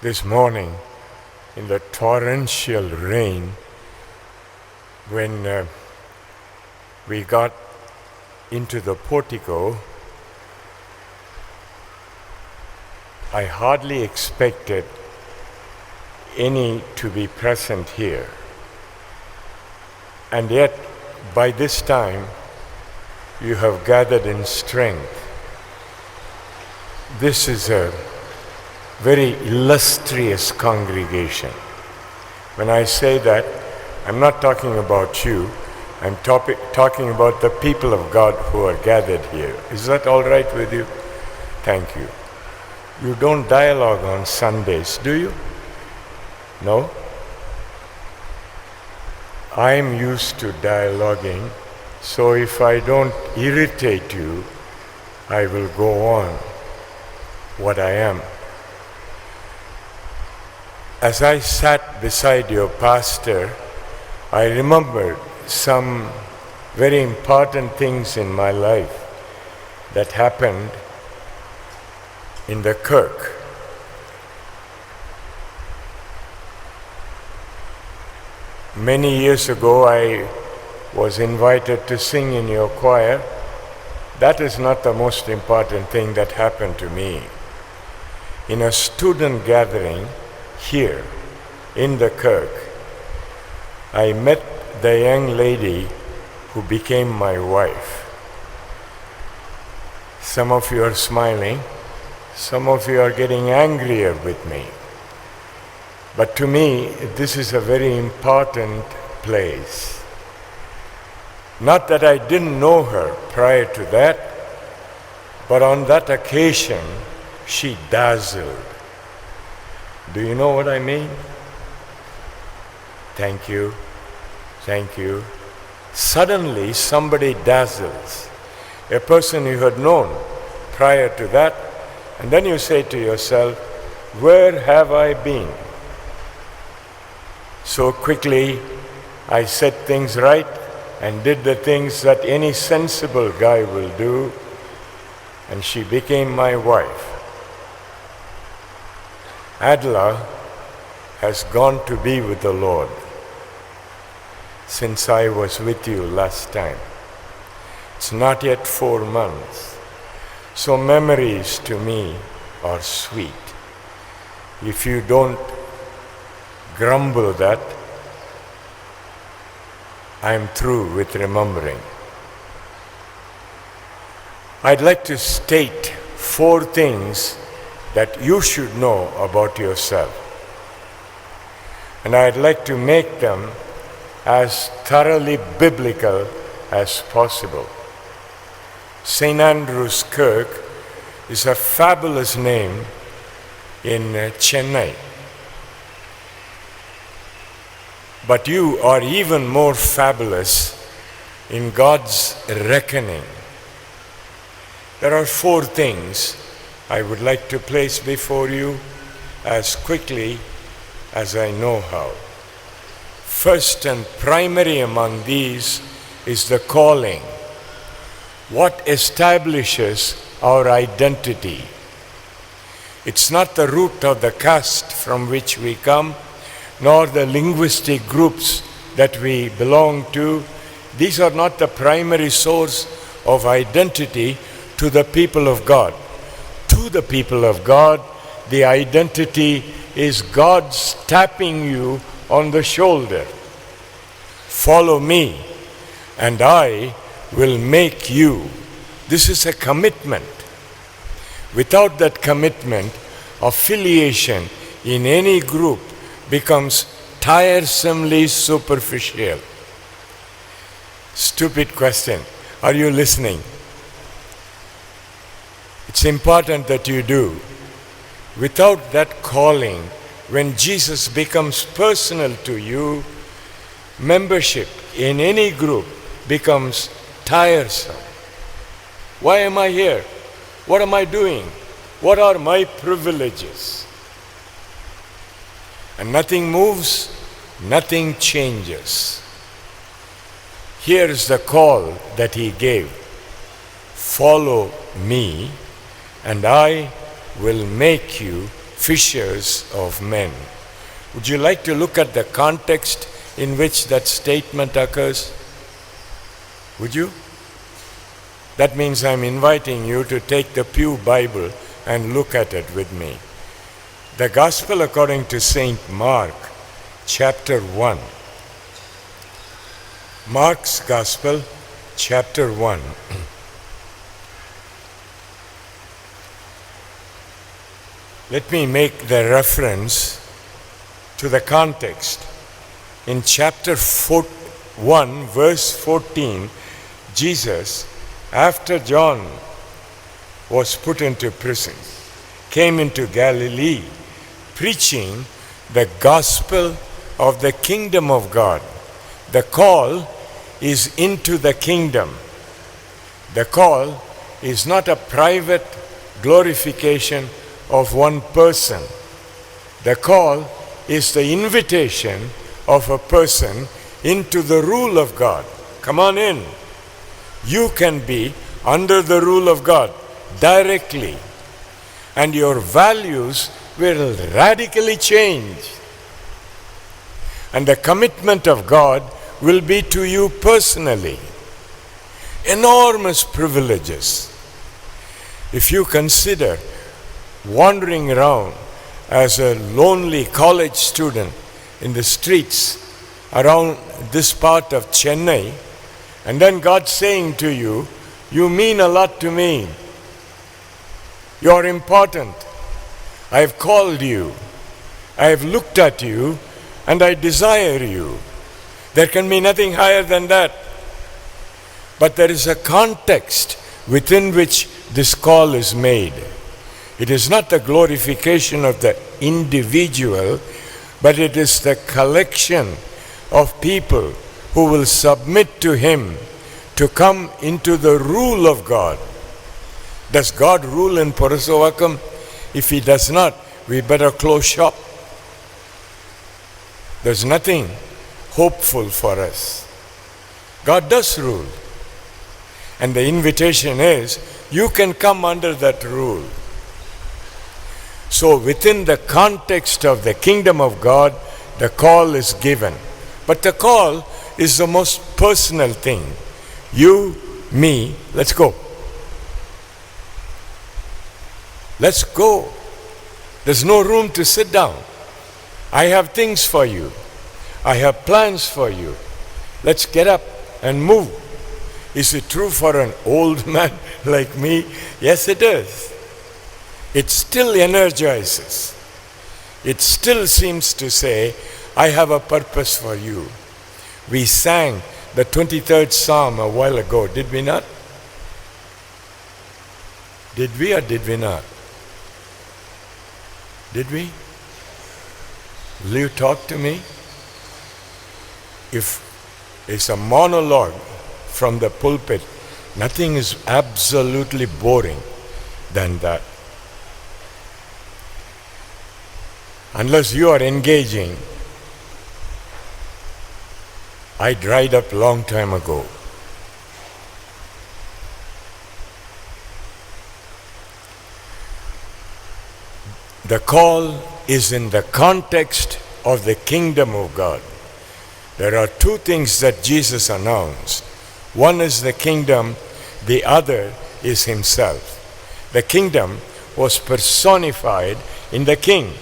This morning, in the torrential rain, when we got into the portico, I hardly expected any to be present here. And yet, by this time, you have gathered in strength. This is a very illustrious congregation. When I say that, I'm not talking about you. I'm talking about the people of God who are gathered here. Is that all right with you? Thank you. You don't dialogue on Sundays, do you? No? I'm used to dialoguing, so if I don't irritate you, I will go on what I am. As I sat beside your pastor, I remembered some very important things in my life that happened in the Kirk. Many years ago, I was invited to sing in your choir. That is not the most important thing that happened to me. In a student gathering here in the Kirk, I met the young lady who became my wife. Some of you are smiling, some of you are getting angrier with me. But to me, this is a very important place. Not that I didn't know her prior to that, but on that occasion, she dazzled. Do you know what I mean? Thank you. Thank you. Suddenly, somebody dazzles. A person you had known prior to that, and then you say to yourself, where have I been? So quickly, I set things right and did the things that any sensible guy will do, and she became my wife. Adela has gone to be with the Lord since I was with you last time. It's not yet 4 months. So memories to me are sweet. If you don't grumble that, I'm through with remembering. I'd like to state 4 things that you should know about yourself. And I'd like to make them as thoroughly biblical as possible. St. Andrew's Kirk is a fabulous name in Chennai. But you are even more fabulous in God's reckoning. There are 4 things I would like to place before you as quickly as I know how. First and primary among these is the calling. What establishes our identity? It's not the root of the caste from which we come, nor the linguistic groups that we belong to. These are not the primary source of identity to the people of God. To the people of God, the identity is God's tapping you on the shoulder. Follow me, and I will make you. This is a commitment. Without that commitment, affiliation in any group becomes tiresomely superficial. Stupid question. Are you listening? It's important that you do. Without that calling, when Jesus becomes personal to you, membership in any group becomes tiresome. Why am I here? What am I doing? What are my privileges? And nothing moves, nothing changes. Here is the call that he gave. Follow me, and I will make you fishers of men. Would you like to look at the context in which that statement occurs? Would you? That means I'm inviting you to take the Pew Bible and look at it with me. The Gospel according to St. Mark, chapter 1. Mark's Gospel, chapter 1. Let me make the reference to the context. In chapter 1, verse 14, Jesus, after John was put into prison, came into Galilee, preaching the gospel of the kingdom of God. The call is into the kingdom. The call is not a private glorification of one person. The call is the invitation of a person into the rule of God. Come on in. You can be under the rule of God directly, and your values will radically change. And the commitment of God will be to you personally. Enormous privileges. If you consider wandering around as a lonely college student in the streets around this part of Chennai, and then God saying to you, you mean a lot to me. You're important. I have called you. I have looked at you, and I desire you. There can be nothing higher than that. But there is a context within which this call is made. It is not the glorification of the individual, but it is the collection of people who will submit to Him to come into the rule of God. Does God rule in Purasavakkam? If He does not, we better close shop. There's nothing hopeful for us. God does rule. And the invitation is, you can come under that rule. So within the context of the kingdom of God, the call is given. But the call is the most personal thing. You, me, let's go. Let's go. There's no room to sit down. I have things for you. I have plans for you. Let's get up and move. Is it true for an old man like me? Yes, it is. It still energizes. It still seems to say, I have a purpose for you. We sang the 23rd Psalm a while ago, did we not? Did we or did we not? Did we? Will you talk to me? If it's a monologue from the pulpit, nothing is absolutely boring than that. Unless you are engaging. I dried up long time ago. The call is in the context of the kingdom of God. There are two things that Jesus announced. One is the kingdom, the other is Himself. The kingdom was personified in the King.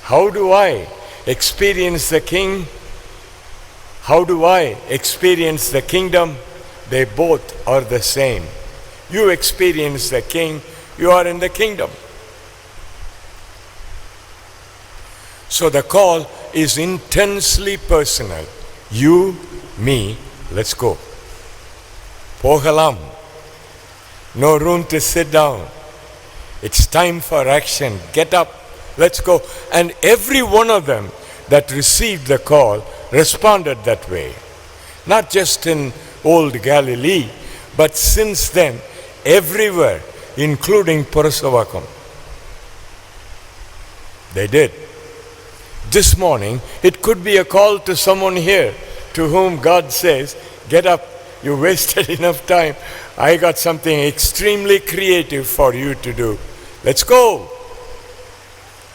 How do I experience the King? How do I experience the kingdom? They both are the same. You experience the King, you are in the kingdom. So the call is intensely personal. You, me, let's go. Pogalam. No room to sit down. It's time for action. Get up. Let's go. And every one of them that received the call responded that way. Not just in old Galilee, but since then, everywhere, including Purasavakkam. They did. This morning, it could be a call to someone here to whom God says, get up, you wasted enough time. I got something extremely creative for you to do. Let's go.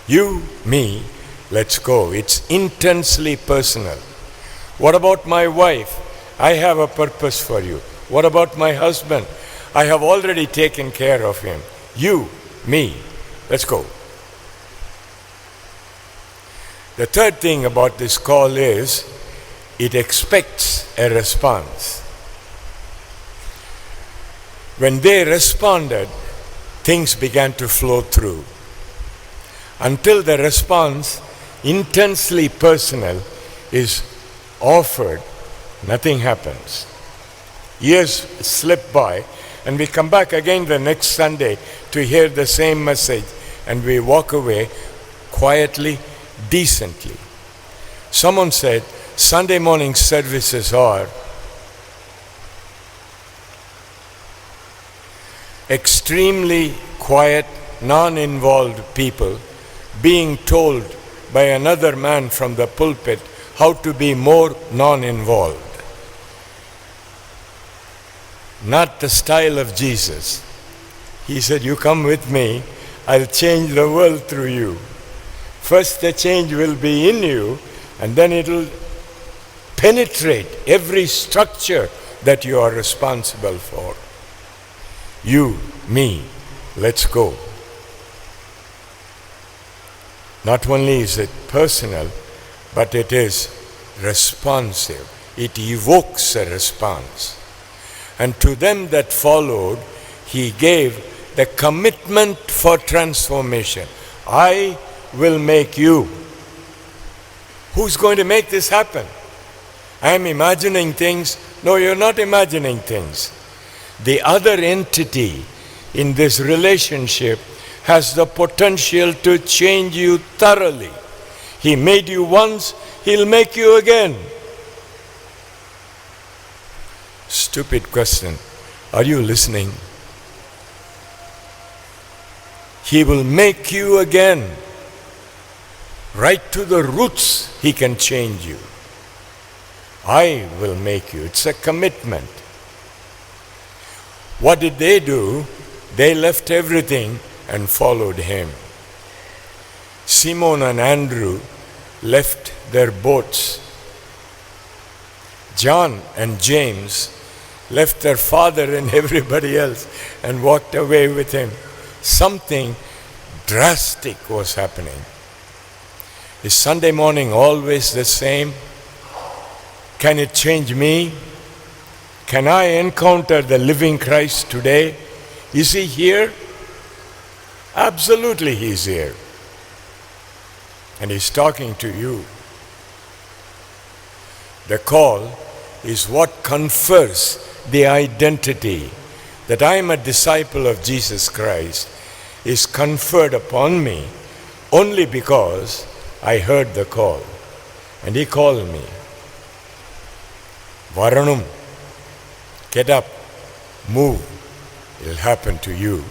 You, me, let's go. It's intensely personal. What about my wife? I have a purpose for you. What about my husband? I have already taken care of him. You, me, let's go. The third thing about this call is it expects a response. When they responded, things began to flow through. Until the response, intensely personal, is offered, nothing happens. Years slip by, and we come back again the next Sunday to hear the same message, and we walk away quietly, decently. Someone said, Sunday morning services are extremely quiet, non-involved people being told by another man from the pulpit how to be more non-involved. Not the style of Jesus. He said, you come with me, I'll change the world through you. First the change will be in you, and then it will penetrate every structure that you are responsible for. You, me, let's go. Not only is it personal, but it is responsive. It evokes a response. And to them that followed, he gave the commitment for transformation. I will make you. Who's going to make this happen? I am imagining things. No, you're not imagining things. The other entity in this relationship has the potential to change you thoroughly. He made you once, he'll make you again. Stupid question. Are you listening? He will make you again. Right to the roots, he can change you. I will make you. It's a commitment. What did they do? They left everything and followed him. Simon and Andrew left their boats. John and James left their father and everybody else and walked away with him. Something drastic was happening. Is Sunday morning always the same? Can it change me? Can I encounter the living Christ today? Is he here? Absolutely he is here. And he's talking to you. The call is what confers the identity that I am a disciple of Jesus Christ is conferred upon me only because I heard the call. And he called me. Varanum, get up, move, it'll happen to you.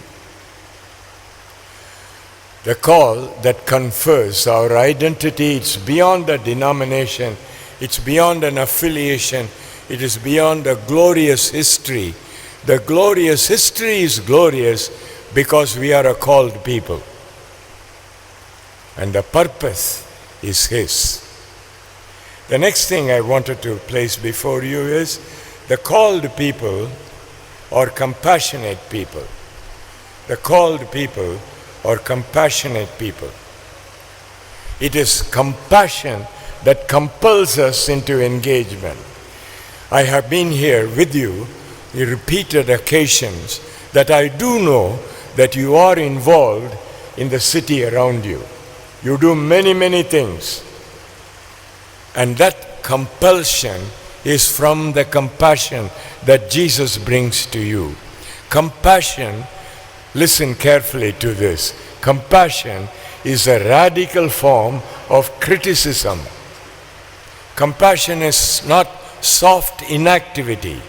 The call that confers our identity, it's beyond a denomination, it's beyond an affiliation, it is beyond a glorious history. The glorious history is glorious because we are a called people. And the purpose is his. The next thing I wanted to place before you is the called people or compassionate people. The called people or compassionate people. It is compassion that compels us into engagement. I have been here with you on repeated occasions that I do know that you are involved in the city around you. You do many, many things. And that compulsion is from the compassion that Jesus brings to you. Compassion, listen carefully to this. Compassion is a radical form of criticism. Compassion is not soft inactivity.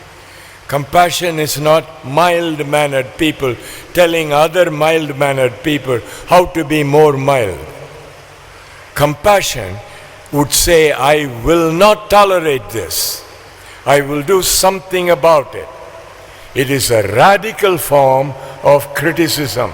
Compassion is not mild-mannered people telling other mild-mannered people how to be more mild. Compassion would say, I will not tolerate this. I will do something about it. It is a radical form of criticism.